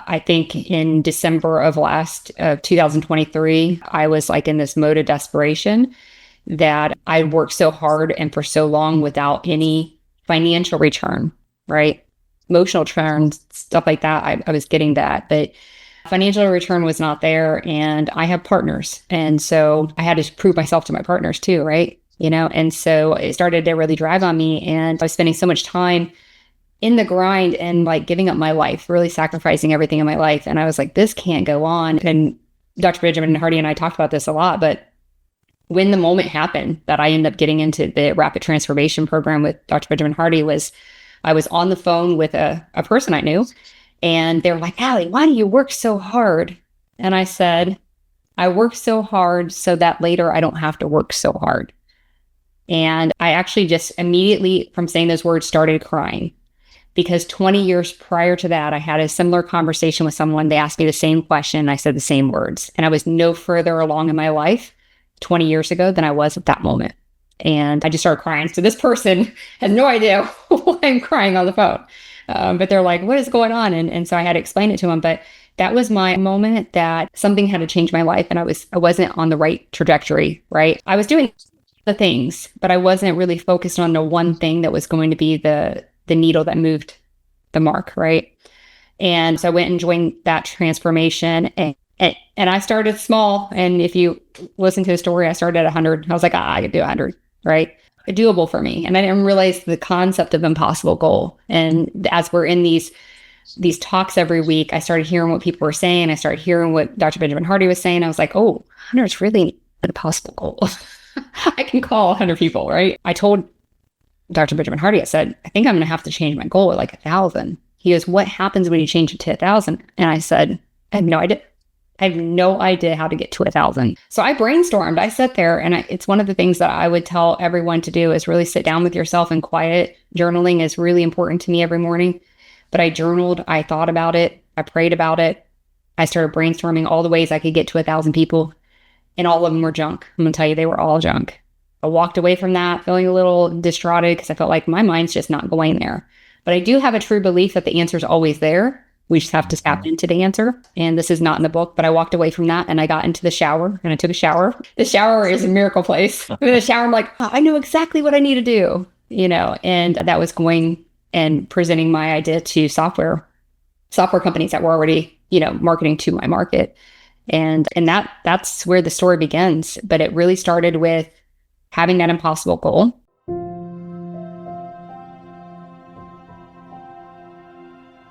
I think in December of 2023, I was like in this mode of desperation that I worked so hard and for so long without any financial return, right? Emotional return, stuff like that. I was getting that, but financial return was not there. And I have partners. And so I had to prove myself to my partners too, right? And so it started to really drag on me. And I was spending so much time in the grind and like giving up my life, really sacrificing everything in my life. And I was like, this can't go on. And Dr. Benjamin Hardy and I talked about this a lot, but when the moment happened that I ended up getting into the rapid transformation program with Dr. Benjamin Hardy I was on the phone with a person I knew, and they were like, Allie, why do you work so hard? And I said, I work so hard so that later I don't have to work so hard. And I actually just immediately from saying those words started crying, because 20 years prior to that, I had a similar conversation with someone. They asked me the same question and I said the same words. And I was no further along in my life 20 years ago than I was at that moment. And I just started crying. So this person has no idea why I'm crying on the phone. But they're like, what is going on? And so I had to explain it to them. But that was my moment that something had to change my life. And I wasn't on the right trajectory, right? I was doing the things, but I wasn't really focused on the one thing that was going to be the needle that moved the mark, right? And so I went and joined that transformation, and I started small. And if you listen to the story, I started at 100. I was like, I could do 100, right? Doable for me. And I didn't realize the concept of impossible goal. And as we're in these talks every week, I started hearing what people were saying. I started hearing what Dr. Benjamin Hardy was saying. I was like, 100 is really an impossible goal. I can call 100 people, right? I told Dr. Benjamin Hardy, I said, I think I'm going to have to change my goal at like 1,000. He goes, what happens when you change it to 1,000? And I said, I have no idea. I have no idea how to get to 1,000. So I brainstormed. I sat there, and it's one of the things that I would tell everyone to do is really sit down with yourself and quiet. Journaling is really important to me every morning. But I journaled. I thought about it. I prayed about it. I started brainstorming all the ways I could get to 1,000 people. And all of them were junk. I'm going to tell you, they were all junk. I walked away from that feeling a little distraught because I felt like my mind's just not going there. But I do have a true belief that the answer is always there. We just have to tap into the answer. And this is not in the book, but I walked away from that and I got into the shower and I took a shower. The shower is a miracle place. In the shower, I'm like, I know exactly what I need to do, and that was going and presenting my idea to software companies that were already, marketing to my market. And that's where the story begins. But it really started with having that impossible goal